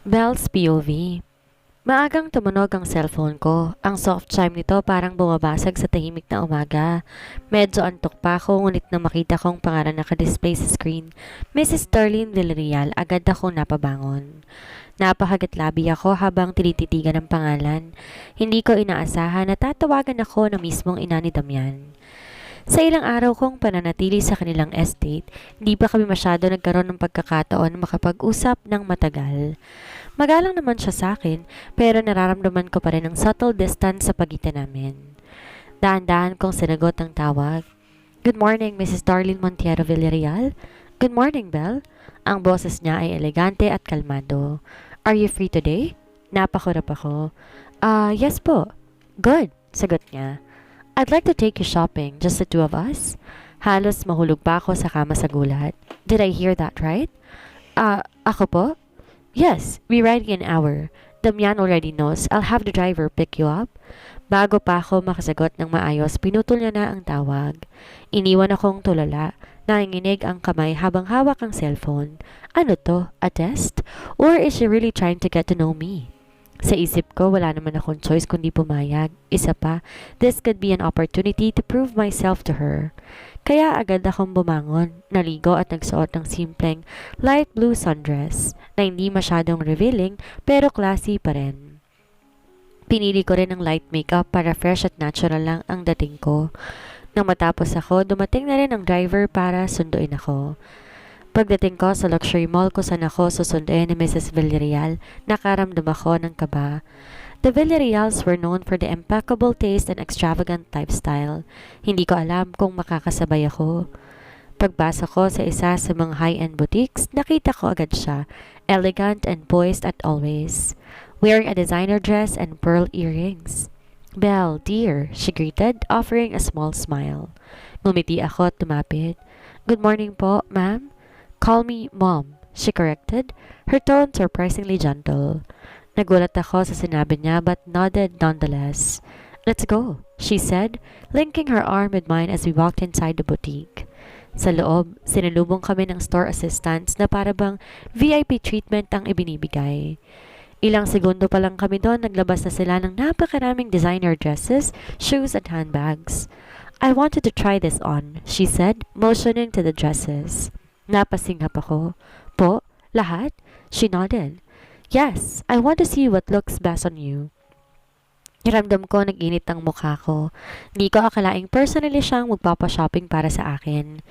Belle's POV. Maagang tumunog ang cellphone ko. Ang soft chime nito parang bumabasag sa tahimik na umaga. Medyo antok pa ako ngunit nang makita kong pangalan naka-display sa screen, Mrs. Darlene Villarreal, agad ako napabangon. Napakagatlabi ako habang tinititigan ang pangalan. Hindi ko inaasahan na tatawagan ako ng mismong ina ni Damian. Sa ilang araw kong pananatili sa kanilang estate, hindi pa kami masyado nagkaroon ng pagkakataon makapag-usap ng matagal. Magalang naman siya sa akin, pero nararamdaman ko pa rin ang subtle distance sa pagitan namin. Dahan-dahan kong sinagot ang tawag. Good morning, Mrs. Darlene Montiero Villarreal. Good morning, Belle. Ang boses niya ay elegante at kalmado. Are you free today? Napakurap ako. Yes po. Good, sagot niya. I'd like to take you shopping, just the two of us. Halos mahulog pa ako sa kama sa gulat. Did I hear that right? Ako po? Yes, we ride in an hour. Damian already knows. I'll have the driver pick you up. Bago pa ako makasagot ng maayos, pinutol niya na ang tawag. Iniwan akong tulala. Nanginginig ang kamay habang hawak ang cellphone. Ano to? A test? Or is she really trying to get to know me? Sa isip ko, wala naman akong choice kundi pumayag. Isa pa, this could be an opportunity to prove myself to her. Kaya agad akong bumangon, naligo at nagsuot ng simpleng light blue sundress na hindi masyadong revealing pero classy pa rin. Pinili ko rin ng light makeup para fresh at natural lang ang dating ko. Nang matapos ako, dumating na rin ang driver para sunduin ako. Pagdating ko sa luxury mall kung saan ako susunduin ni Mrs. Villarreal, nakaramdam ako ng kaba. The Villarreals were known for the impeccable taste and extravagant lifestyle. Hindi ko alam kung makakasabay ako. Pagpasok ko sa isa sa mga high-end boutiques, nakita ko agad siya, elegant and poised at always, wearing a designer dress and pearl earrings. Belle, dear, she greeted, offering a small smile. Ngumiti ako at tumapit. Good morning po, ma'am. Call me Mom, she corrected, her tone surprisingly gentle. Nagulat ako sa sinabi niya but nodded nonetheless. Let's go, she said, linking her arm with mine as we walked inside the boutique. Sa loob, sinalubong kami ng store assistants na para bang VIP treatment ang ibinibigay. Ilang segundo pa lang kami doon, naglabas na sila ng napakaraming designer dresses, shoes at handbags. I wanted to try this on, she said, motioning to the dresses. Napasinghap ako. Po? Lahat? She nodded. Yes, I want to see what looks best on you. Ramdam ko nag-init ang mukha ko. Hindi ko akalaing personally siyang magpapa-shopping para sa akin.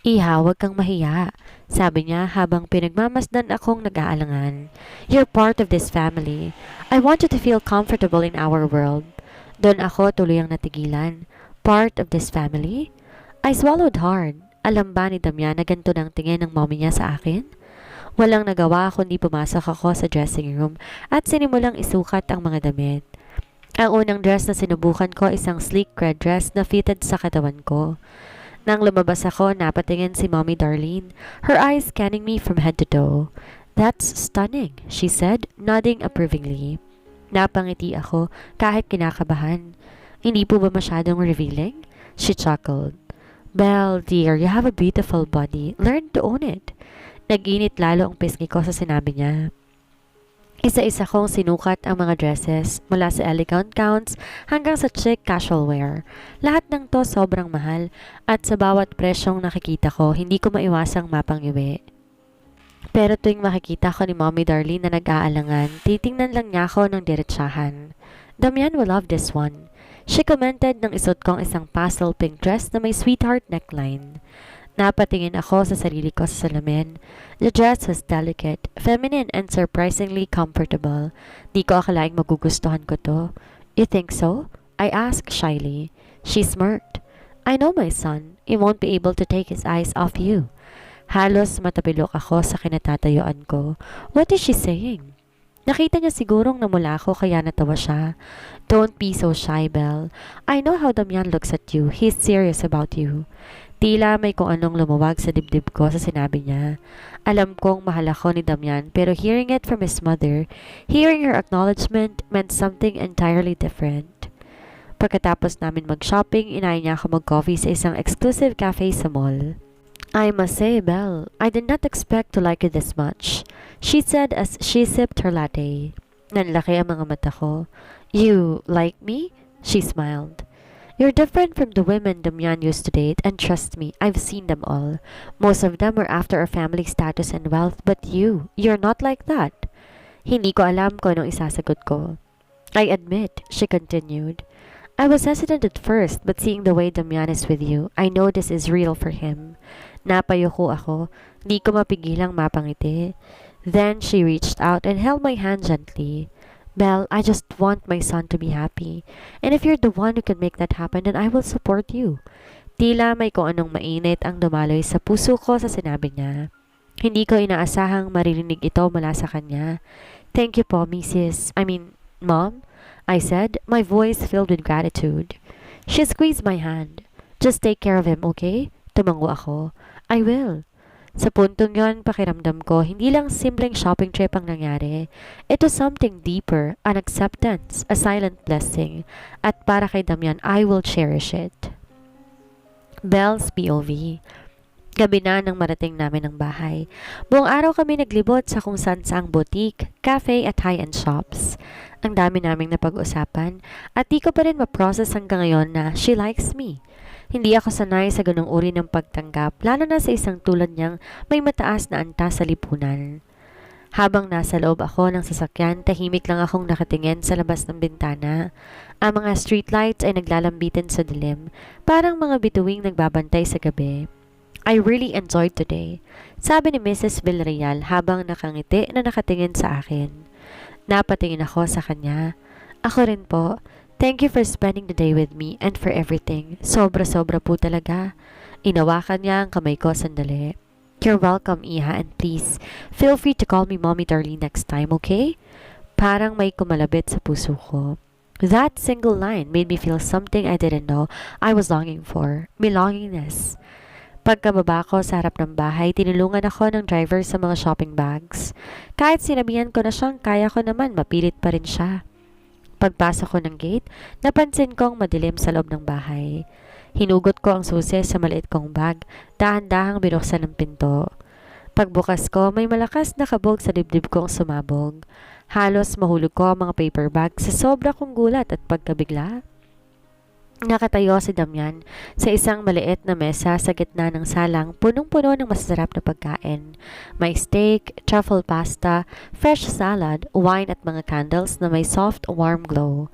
Iha, huwag kang mahiya, sabi niya habang pinagmamasdan akong nag-aalangan. You're part of this family. I want you to feel comfortable in our world. Doon ako tuluyang natigilan. Part of this family? I swallowed hard. Alam ba ni Damian na ganito ng tingin ng mommy niya sa akin? Walang nagawa kundi pumasok ako sa dressing room at sinimulang isukat ang mga damit. Ang unang dress na sinubukan ko isang sleek red dress na fitted sa katawan ko. Nang lumabas ako, napatingin si Mommy Darlene, her eyes scanning me from head to toe. That's stunning, she said, nodding approvingly. Napangiti ako kahit kinakabahan. Hindi po ba masyadong revealing? She chuckled. Belle, dear, you have a beautiful body. Learn to own it. Nag-init lalo ang pisngi ko sa sinabi niya. Isa-isa kong sinukat ang mga dresses mula sa elegant gowns hanggang sa chic casual wear. Lahat ng to sobrang mahal at sa bawat presyong nakikita ko, hindi ko maiwasang mapangiwi. Pero tuwing makikita ko ni Mommy Darlene na nag-aalangan, titingnan lang niya ako ng diretsahan. Damian will love this one. She commented nang isuot kong isang pastel pink dress na may sweetheart neckline. Napatingin ako sa sarili ko sa salamin. The dress was delicate, feminine and surprisingly comfortable. Di ko akalaing magugustuhan ko to. You think so? I asked shyly. She smirked. I know my son. He won't be able to take his eyes off you. Halos matapilok ako sa kinatatayuan ko. What is she saying? Nakita niya sigurong namula ako kaya natawa siya. Don't be so shy, Belle. I know how Damian looks at you. He's serious about you. Tila may kung anong lumawag sa dibdib ko sa sinabi niya. Alam kong mahal ako ni Damian pero hearing it from his mother, hearing her acknowledgement meant something entirely different. Pagkatapos namin mag-shopping, inayin niya ako mag-coffee sa isang exclusive cafe sa mall. I must say, Belle, I did not expect to like it this much, she said as she sipped her latte. Nanlaki ang mga mata ko. You like me? She smiled. You're different from the women Damian used to date, and trust me, I've seen them all. Most of them were after our family status and wealth, but you're not like that. Hindi ko alam kung anong isasagot ko. I admit, she continued. I was hesitant at first, but seeing the way Damian is with you, I know this is real for him. Napayuko ako, di ko mapigilang mapangiti. Then she reached out and held my hand gently. Belle, I just want my son to be happy. And if you're the one who can make that happen, then I will support you. Tila may kung anong mainit ang dumaloy sa puso ko sa sinabi niya. Hindi ko inaasahang maririnig ito mula sa kanya. Thank you po, Mom, I said, my voice filled with gratitude. She squeezed my hand. Just take care of him, okay? Tumango ako. I will. Sa puntong yon, pakiramdam ko, hindi lang simpleng shopping trip ang nangyari. It was something deeper, an acceptance, a silent blessing. At para kay Damian, I will cherish it. Belle's POV. Gabi na nang marating namin ang bahay. Buong araw kami naglibot sa kung saan saang boutique, cafe at high-end shops. Ang dami naming napag-usapan at di ko pa rin ma-process hanggang ngayon na she likes me. Hindi ako sanay sa ganung uri ng pagtanggap, lalo na sa isang tulad niyang may mataas na antas sa lipunan. Habang nasa loob ako ng sasakyan, tahimik lang akong nakatingin sa labas ng bintana. Ang mga streetlights ay naglalambitin sa dilim, parang mga bituing nagbabantay sa gabi. I really enjoyed today, sabi ni Mrs. Villarreal habang nakangiti na nakatingin sa akin. Napatingin ako sa kanya. Ako rin po. Thank you for spending the day with me and for everything. Sobra-sobra po talaga. Inawakan niya ang kamay ko sandali. You're welcome, Iha, and please, feel free to call me Mommy Darlene next time, okay? Parang may kumalabit sa puso ko. That single line made me feel something I didn't know I was longing for. Belongingness. Pagkababa ko sa harap ng bahay, tinulungan ako ng driver sa mga shopping bags. Kahit sinabihan ko na siyang kaya ko naman, mapilit pa rin siya. Pagpasok ko ng gate, napansin kong madilim sa loob ng bahay. Hinugot ko ang susi sa maliit kong bag, dahan-dahang binuksan ng pinto. Pagbukas ko, may malakas na kabog sa dibdib kong sumabog. Halos mahulog ko ang mga paper bag sa sobra kong gulat at pagkabigla. Nakatayo si Damian sa isang maliit na mesa sa gitna ng salang punong-puno ng masasarap na pagkain. May steak, truffle pasta, fresh salad, wine at mga candles na may soft, warm glow.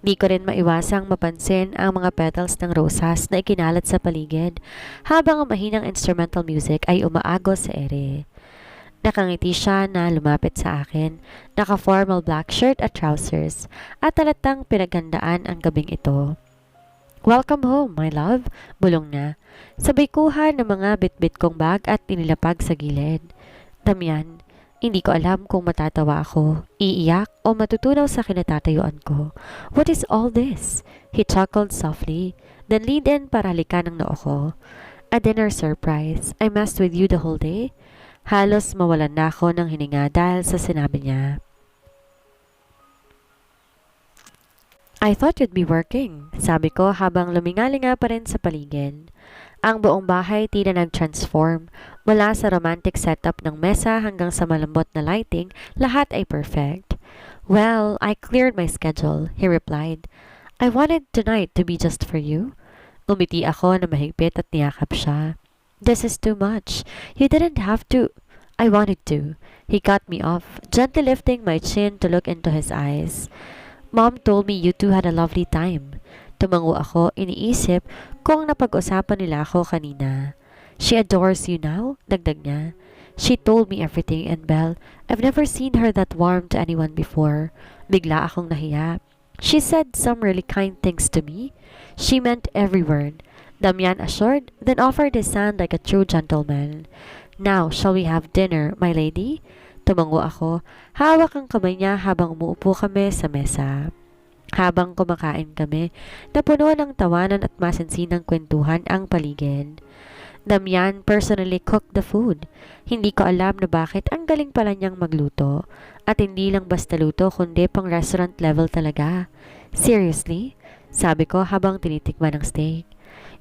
Di ko rin maiwasang mapansin ang mga petals ng rosas na ikinalat sa paligid habang ang mahinang instrumental music ay umaagos sa ere. Nakangiti siya na lumapit sa akin, naka-formal black shirt at trousers at talatang pinaghandaan ang gabing ito. Welcome home, my love, bulong niya. Sabay kuha ng mga bitbit kong bag at inilapag sa gilid. Damian, hindi ko alam kung matatawa ako, iiyak o matutunaw sa kinatatayuan ko. What is all this? He chuckled softly, then leaned in para halikan ng noo ko. A dinner surprise. I messed with you the whole day. Halos mawalan na ako ng hininga dahil sa sinabi niya. I thought you'd be working, sabi ko habang lumingalinga pa rin sa paligid. Ang buong bahay tila nag-transform. Mula sa romantic setup ng mesa hanggang sa malambot na lighting, lahat ay perfect. Well, I cleared my schedule, he replied. I wanted tonight to be just for you. Umiti ako na mahigpit at niyakap siya. This is too much. You didn't have to. I wanted to. He cut me off, gently lifting my chin to look into his eyes. Mom told me you two had a lovely time. Tumango ako, iniisip kung napag-usapan nila ako kanina. She adores you now, dagdag niya. She told me everything, and Belle, I've never seen her that warm to anyone before. Bigla akong nahiya. She said some really kind things to me. She meant every word. Damian assured, then offered his hand like a true gentleman. Now, shall we have dinner, my lady? Tumango ako, hawak ang kamay niya habang umuupo kami sa mesa. Habang kumakain kami, napuno ng tawanan at masinsinang kwentuhan ang paligid. Damian personally cooked the food. Hindi ko alam na bakit ang galing pala niyang magluto. At hindi lang basta luto kundi pang restaurant level talaga. Seriously? Sabi ko habang tinitikman ng steak.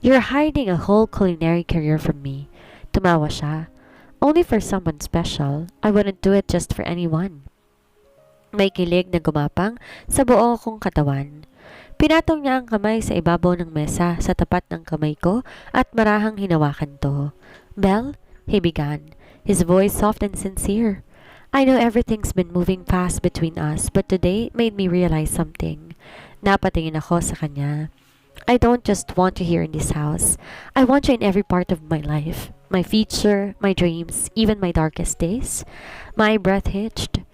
You're hiding a whole culinary career from me. Tumawa siya. Only for someone special. I wouldn't do it just for anyone. May kilig na gumapang sa buo kong katawan. Pinatong niya ang kamay sa ibabaw ng mesa sa tapat ng kamay ko at marahang hinawakan to. Belle, he began, his voice soft and sincere. I know everything's been moving fast between us, but today made me realize something. Napatingin ako sa kanya. I don't just want you here in this house. I want you in every part of my life. My future, my dreams, even my darkest days. My breath hitched.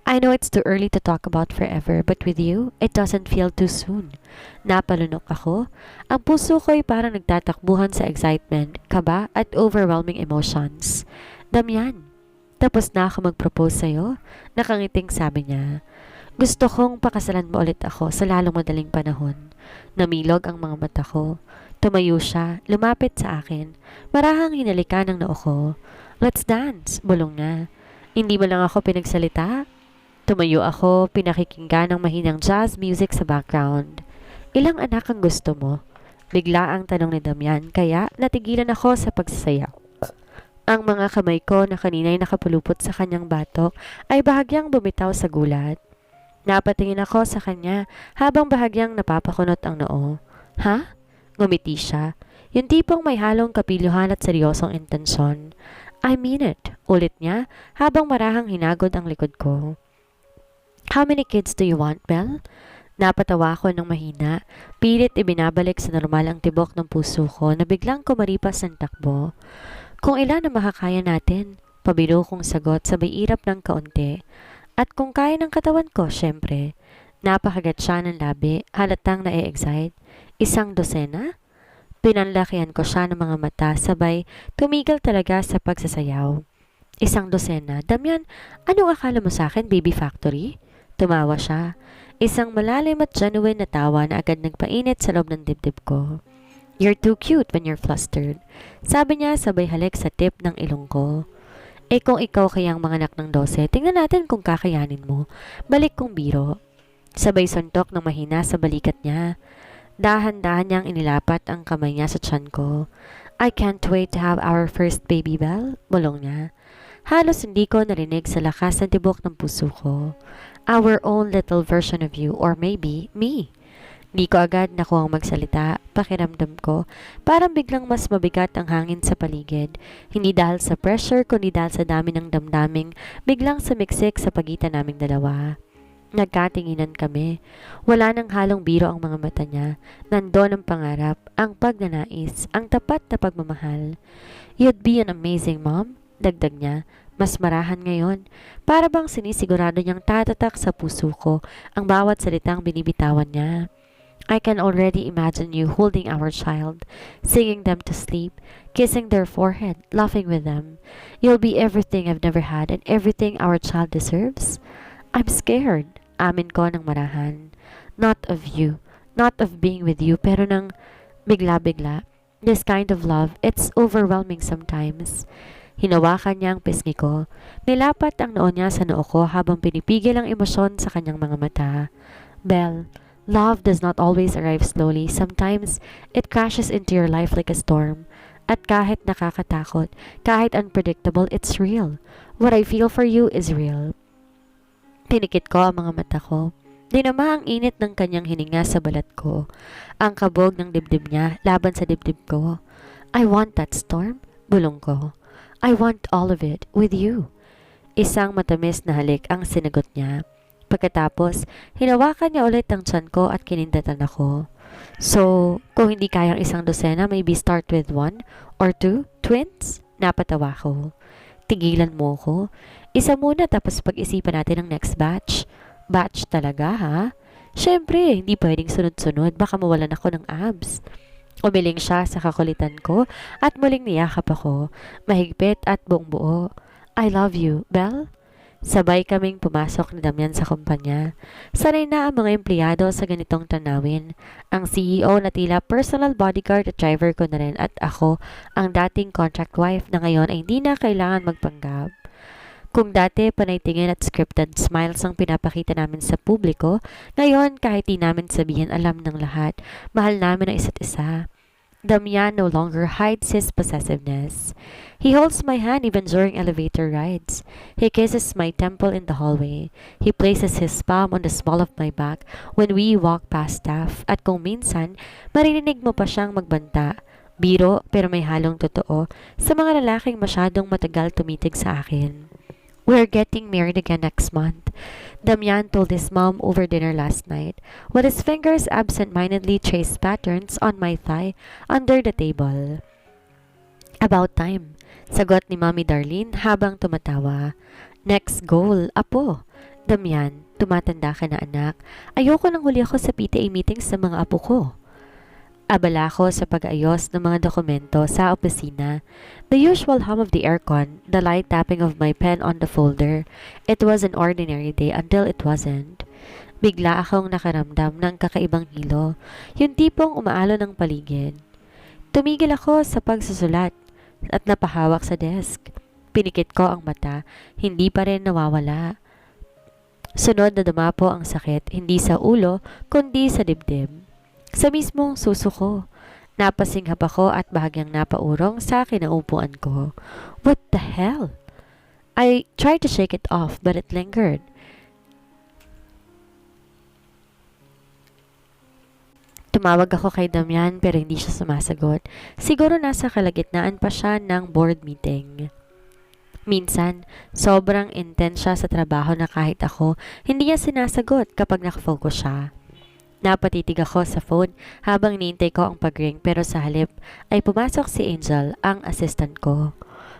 I know it's too early to talk about forever, but with you, it doesn't feel too soon. Napalunok ako. Ang puso ko'y parang nagtatakbuhan sa excitement, kaba at overwhelming emotions. Damian, tapos na ako mag-propose sa'yo. Nakangiting sabi niya. Gusto kong pakasalan mo ulit ako sa lalong madaling panahon. Namilog ang mga mata ko. Tumayo siya, lumapit sa akin. Marahang hinalikan ng noo ko. Let's dance, bulong niya. Hindi mo lang ako pinagsalita. Tumayo ako, pinakikinggan ng mahinang jazz music sa background. Ilang anak ang gusto mo? Bigla ang tanong ni Damian, kaya natigilan ako sa pagsasayaw. Ang mga kamay ko na kanina'y nakapulupot sa kanyang batok ay bahagyang bumitaw sa gulat. Napatingin ako sa kanya habang bahagyang napapakunot ang noo. Ha? Ngumiti siya. Yung tipong may halong kapiluhan at seryosong intensyon. I mean it, ulit niya habang marahang hinagod ang likod ko. How many kids do you want, Belle? Napatawa ko ng mahina. Pilit ibinabalik sa normal ang tibok ng puso ko na biglang kumaripas ng takbo. Kung ilan ang makakaya natin, pabiro kong sagot sabay irap ng kaunti. At kung kaya ng katawan ko, syempre. Napakagat siya ng labi, halatang na-excite. 1 dosena? Pinanlakihan ko siya ng mga mata sabay tumigil talaga sa pagsasayaw. 1 dosena? Damian, anong akala mo sa akin, baby factory? Tumawa siya. Isang malalim at genuine na tawa na agad nagpainit sa loob ng dibdib ko. You're too cute when you're flustered. Sabi niya sabay halik sa tip ng ilong ko. Eh kung ikaw kayang mga anak ng 12, tingnan natin kung kakayanin mo. Balik kong biro. Sabay suntok ng mahina sa balikat niya. Dahan-dahan niyang inilapat ang kamay niya sa tiyan ko. I can't wait to have our first baby, Belle, bulong niya. Halos hindi ko narinig sa lakas ng tibok ng puso ko. Our own little version of you, or maybe me. Di ko agad nakuhang magsalita, pakiramdam ko, parang biglang mas mabigat ang hangin sa paligid. Hindi dahil sa pressure, kundi dahil sa dami ng damdaming biglang sumiksik sa pagitan naming dalawa. Nagkatinginan kami. Wala nang halong biro ang mga mata niya. Nandun ang pangarap, ang pagnanais, ang tapat na pagmamahal. You'd be an amazing mom, dagdag niya. Mas marahan ngayon. Para bang sinisigurado niyang tatatak sa puso ko ang bawat salitang binibitawan niya. I can already imagine you holding our child, singing them to sleep, kissing their forehead, laughing with them. You'll be everything I've never had and everything our child deserves. I'm scared, amin ko ng marahan. Not of you, not of being with you, pero ng bigla-bigla. This kind of love, it's overwhelming sometimes. Hinawakan niya ang pisngi ko. Nilapat ang noo niya sa noo ko habang pinipigil ang emosyon sa kanyang mga mata. Belle, love does not always arrive slowly. Sometimes, it crashes into your life like a storm. At kahit nakakatakot, kahit unpredictable, it's real. What I feel for you is real. Tinikit ko ang mga mata ko. Dinama ang init ng kanyang hininga sa balat ko. Ang kabog ng dibdib niya laban sa dibdib ko. I want that storm, bulong ko. I want all of it with you. Isang matamis na halik ang sinagot niya. Pagkatapos, hinawakan niya ulit ang tiyan ko at kinindatan ako. So, kung hindi kayang 1 dosena, maybe start with 1 or 2 twins? Napatawa ko. Tigilan mo ko. Isa muna tapos pag-isipan natin ang next batch. Batch talaga, ha? Siyempre, hindi pwedeng sunod-sunod. Baka mawalan ako ng abs. Umiling siya sa kakulitan ko at muling niyakap ako, mahigpit at buong buo. I love you, Belle. Sabay kaming pumasok ni Damian sa kumpanya. Sanay na ang mga empleyado sa ganitong tanawin. Ang CEO na tila personal bodyguard at driver ko na rin at ako ang dating contract wife na ngayon ay hindi na kailangan magpanggap. Kung dati panay tingin at scripted smiles ang pinapakita namin sa publiko, ngayon kahit di namin sabihin alam ng lahat, mahal namin ang isa't isa. Damian no longer hides his possessiveness. He holds my hand even during elevator rides. He kisses my temple in the hallway. He places his palm on the small of my back when we walk past staff. At kung minsan, maririnig mo pa siyang magbanta. Biro pero may halong totoo sa mga lalaking masyadong matagal tumitig sa akin. We're getting married again next month. Damian told his mom over dinner last night, while his fingers absent-mindedly traced patterns on my thigh under the table. About time, sagot ni Mommy Darlene habang tumatawa. Next goal, apo. Damian, tumatanda ka na anak. Ayoko nang huli ako sa PTA meetings sa mga apo ko. Abala ko sa pag-ayos ng mga dokumento sa opisina. The usual hum of the aircon, the light tapping of my pen on the folder. It was an ordinary day until it wasn't. Bigla akong nakaramdam ng kakaibang hilo, yung tipong umaalo ng paligid. Tumigil ako sa pagsusulat at napahawak sa desk. Pinikit ko ang mata, hindi pa rin nawawala. Sunod na dumapo ang sakit, hindi sa ulo, kundi sa dibdib. Sa mismong suso ko, napasinghap ako at bahagyang napaurong sa kinaupuan ko. What the hell? I tried to shake it off but it lingered. Tumawag ako kay Damian pero hindi siya sumasagot. Siguro nasa kalagitnaan pa siya ng board meeting. Minsan, sobrang intense siya sa trabaho na kahit ako, hindi niya sinasagot kapag nakafocus siya. Napatitig ako sa phone habang niintay ko ang pag-ring pero sa halip ay pumasok si Angel, ang assistant ko.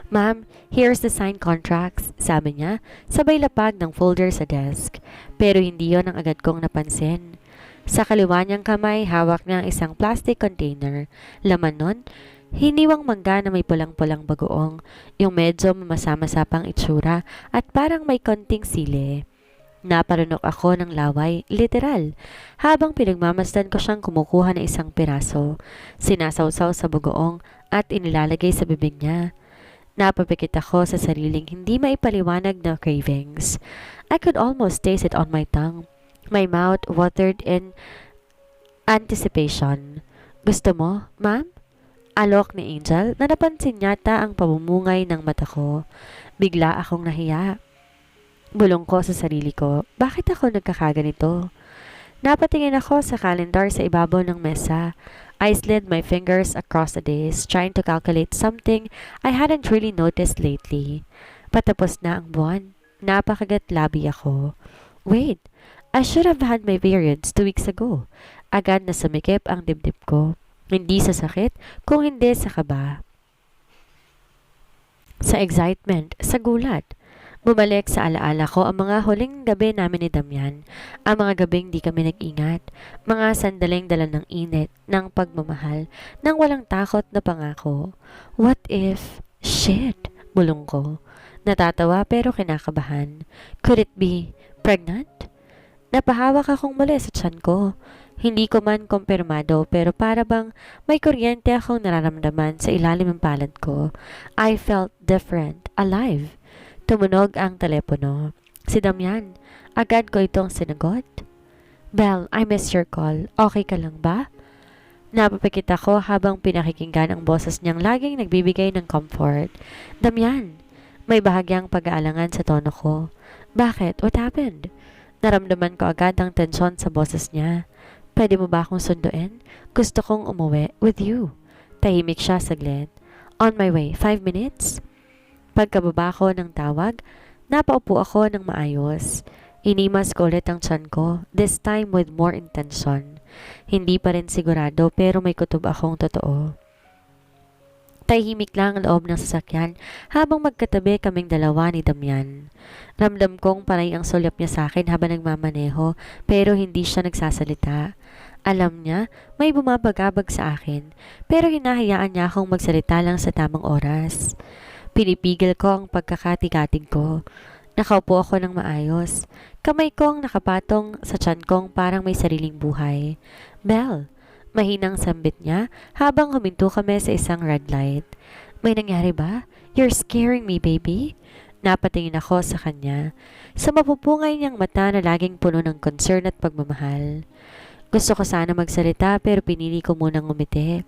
Ma'am, here's the signed contracts, sabi niya, sabay lapag ng folder sa desk. Pero hindi yon ang agad kong napansin. Sa kaliwa niyang kamay, hawak niya ang isang plastic container. Laman nun, hiniwang mangga na may pulang-pulang bagoong, yung medyo masama-sapang itsura at parang may konting sili. Naparunok ako ng laway, literal, habang pinagmamasdan ko siyang kumukuha ng isang piraso. Sinasawsaw sa bagoong at inilalagay sa bibig niya. Napapikit ako sa sariling hindi maipaliwanag na cravings. I could almost taste it on my tongue. My mouth watered in anticipation. Gusto mo, ma'am? Alok ni Angel na napansin yata ang pamumungay ng mata ko. Bigla akong nahiya. Bulong ko sa sarili ko, bakit ako nagkakaganito? Napatingin ako sa calendar sa ibabaw ng mesa. I slid my fingers across the days, trying to calculate something I hadn't really noticed lately. Patapos na ang buwan. Napakagat-labi ako. Wait, I should have had my periods 2 weeks ago. Agad na sumikip ang dibdib ko. Hindi sa sakit, kung hindi sa kaba. Sa excitement, sa gulat. Bumalik sa alaala ko ang mga huling gabi namin ni Damian, ang mga gabing di kami nag-ingat, mga sandaling dala ng init, ng pagmamahal, ng walang takot na pangako. What if... Shit! Bulong ko. Natatawa pero kinakabahan. Could it be... pregnant? Napahawak akong muli sa tiyan ko. Hindi ko man kumpirmado pero para bang may kuryente akong nararamdaman sa ilalim ng palad ko. I felt different, alive. Tumunog ang telepono. Si Damian. Agad ko itong sinagot. Belle, I missed your call. Okay ka lang ba? Napapikit ako habang pinakikinggan ang boses niyang laging nagbibigay ng comfort. Damian, may bahagyang pag-aalangan sa tono ko. Bakit? What happened? Naramdaman ko agad ang tensyon sa boses niya. Pwede mo ba akong sunduin? Gusto kong umuwi with you. Tahimik siya saglit. On my way, 5 minutes? Pagkababa ko ng tawag, napaupo ako ng maayos. Inimas ko ulit ang tiyan ko, this time with more intention. Hindi pa rin sigurado pero may kutob akong totoo. Tahimik lang ang loob ng sasakyan habang magkatabi kaming dalawa ni Damian. Ramdam kong panay ang sulyap niya sa akin habang nagmamaneho pero hindi siya nagsasalita. Alam niya, may bumabagabag sa akin pero hinahayaan niya akong magsalita lang sa tamang oras. Pinipigil ko ang pagkakatigatig ko. Nakaupo ako ng maayos. Kamay kong nakapatong sa tiyan kong parang may sariling buhay. Belle, mahinang sambit niya habang huminto kami sa isang red light. May nangyari ba? You're scaring me, baby. Napatingin ako sa kanya. Sa mapupungay niyang mata na laging puno ng concern at pagmamahal. Gusto ko sana magsalita pero pinili ko munang ngumiti.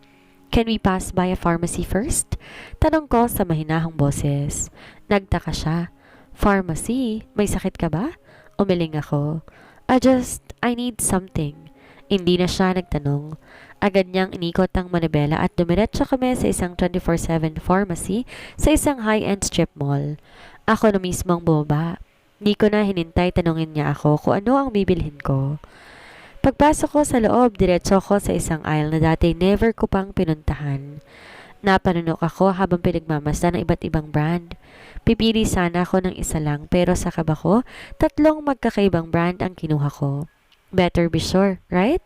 Can we pass by a pharmacy first? Tanong ko sa mahinahong boses. Nagtaka siya. Pharmacy? May sakit ka ba? Umiling ako. I need something. Hindi na siya nagtanong. Agad niyang inikot ang manibela at dumiretso kami sa isang 24/7 pharmacy sa isang high-end strip mall. Ako na mismo ang bumaba. Di ko na hinintay tanungin niya ako kung ano ang bibilhin ko. Pagpasok ko sa loob, diretso ko sa isang aisle na dati never ko pang pinuntahan. Napanunok ako habang pinagmamasdan ng iba't ibang brand. Pipili sana ako ng isa lang pero sa kaba ko, 3 magkakaibang brand ang kinuha ko. Better be sure, right?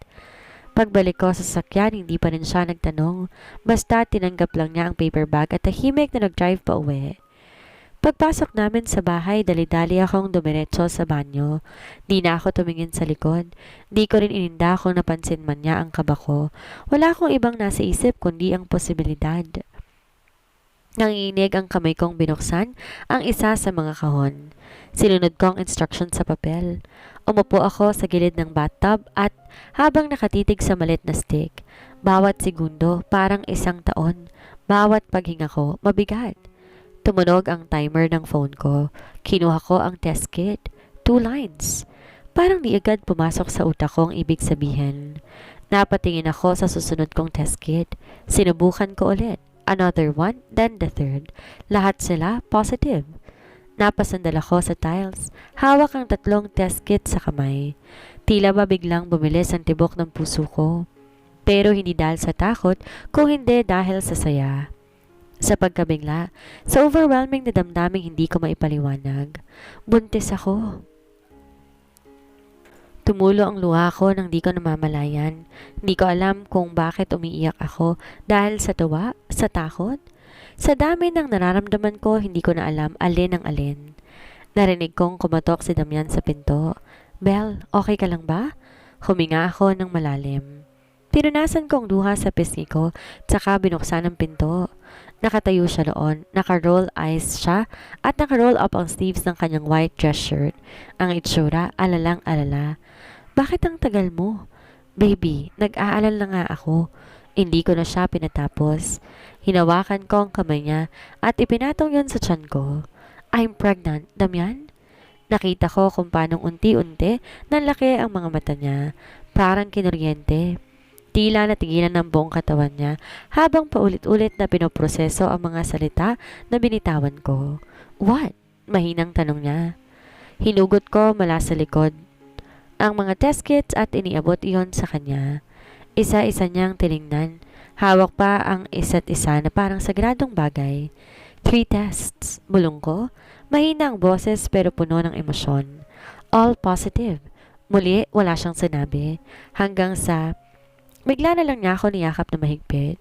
Pagbalik ko sa sasakyan, hindi pa rin siya nagtanong. Basta tinanggap lang niya ang paper bag at tahimik na nag-drive pa uwi. Pagpasok namin sa bahay, dali-dali akong dumiretso sa banyo. Di na ako tumingin sa likod. Di ko rin ininda kung napansin man niya ang kaba ko. Wala akong ibang nasa isip kundi ang posibilidad. Nanginginig ang kamay kong binuksan ang isa sa mga kahon. Sinunod ko ang instruction sa papel. Umupo ako sa gilid ng bathtub at habang nakatitig sa malit na stick, bawat segundo parang 1 taon. Bawat paghinga ko, mabigat. Tumunog ang timer ng phone ko. Kinuha ko ang test kit. 2 lines. Parang di agad pumasok sa utak ko ang ibig sabihin. Napatingin ako sa susunod kong test kit. Sinubukan ko ulit. Another one, then the third. Lahat sila positive. Napasandal ako sa tiles. Hawak ang 3 test kit sa kamay. Tila ba biglang bumilis ang tibok ng puso ko. Pero hindi dahil sa takot, kung hindi dahil sa saya. Sa pagkabigla, sa overwhelming na damdaming hindi ko maipaliwanag. Buntis ako. Tumulo ang luha ko nang di ko namamalayan. Hindi ko alam kung bakit umiiyak ako dahil sa tuwa, sa takot. Sa dami ng nararamdaman ko, hindi ko na alam alin ang alin. Narinig kong kumatok si Damian sa pinto. Belle, okay ka lang ba? Huminga ako ng malalim. Pinunasan ko ang luha sa pisngi ko, tsaka binuksan ang pinto. Nakatayo siya doon, naka-roll eyes siya at naka-roll up ang sleeves ng kanyang white dress shirt. Ang itsura, alalang-alala. Bakit ang tagal mo? Baby, nag-aalala nga ako. Hindi ko na siya pinatapos. Hinawakan ko ang kamay niya at ipinatong yun sa tiyan ko. I'm pregnant, Damian? Nakita ko kung paanong unti-unti nanlaki ang mga mata niya. Parang kinuryente. Tila natigilan ng buong katawan niya habang paulit-ulit na pinoproseso ang mga salita na binitawan ko. What? Mahinang tanong niya. Hinugot ko mula sa likod ang mga test kits at iniabot iyon sa kanya. Isa-isa niyang tiningnan. Hawak pa ang isa't isa na parang sagradong bagay. 3 tests. Bulong ko. Mahina ang boses pero puno ng emosyon. All positive. Muli, wala siyang sinabi. Hanggang sa bigla na lang niya ako niyakap na mahigpit.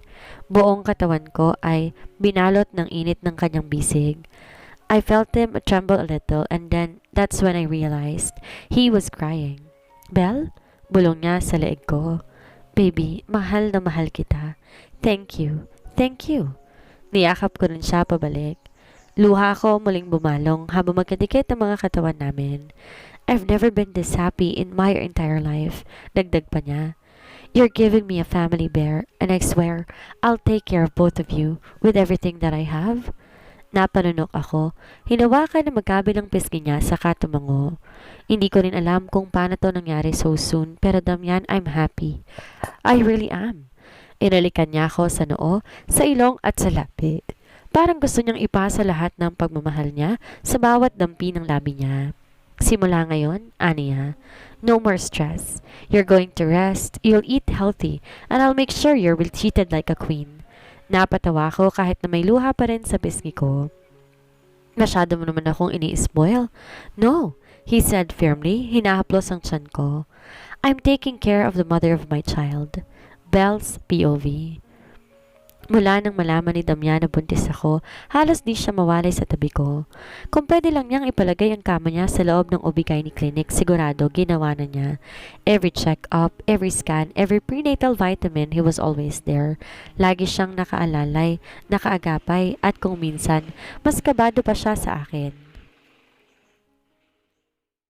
Buong katawan ko ay binalot ng init ng kanyang bisig. I felt him tremble a little and then that's when I realized he was crying. Belle? Bulong niya sa leeg ko. Baby, mahal na mahal kita. Thank you. Thank you. Niyakap ko rin siya pabalik. Luha ko muling bumalong habang magkadikit ang mga katawan namin. I've never been this happy in my entire life. Dagdag pa niya. You're giving me a family, Bear, and I swear I'll take care of both of you with everything that I have. Napanunok ako. Hinawakan na magkabilang pisngi niya saka tumango. Hindi ko rin alam kung paano to nangyari so soon pero Damian, I'm happy. I really am. Inalikan niya ako sa noo, sa ilong at sa lapit. Parang gusto niyang ipasa lahat ng pagmamahal niya sa bawat dampi ng labi niya. Simula ngayon, aniya, no more stress. You're going to rest, you'll eat healthy, and I'll make sure you're treated like a queen. Napatawa ko kahit na may luha pa rin sa pisngi ko. Masyado mo naman akong ini-spoil. No, he said firmly, hinahaplos ang tiyan ko. I'm taking care of the mother of my child. Belle's POV. Mula nang malaman ni Damian na buntis ako, halos di siya mawalay sa tabi ko. Kung pwede lang niyang ipalagay ang kama niya sa loob ng OB/GYN clinic, sigurado ginawa na niya. Every check-up, every scan, every prenatal vitamin, he was always there. Lagi siyang nakaalalay, nakaagapay, at kung minsan, mas kabado pa siya sa akin.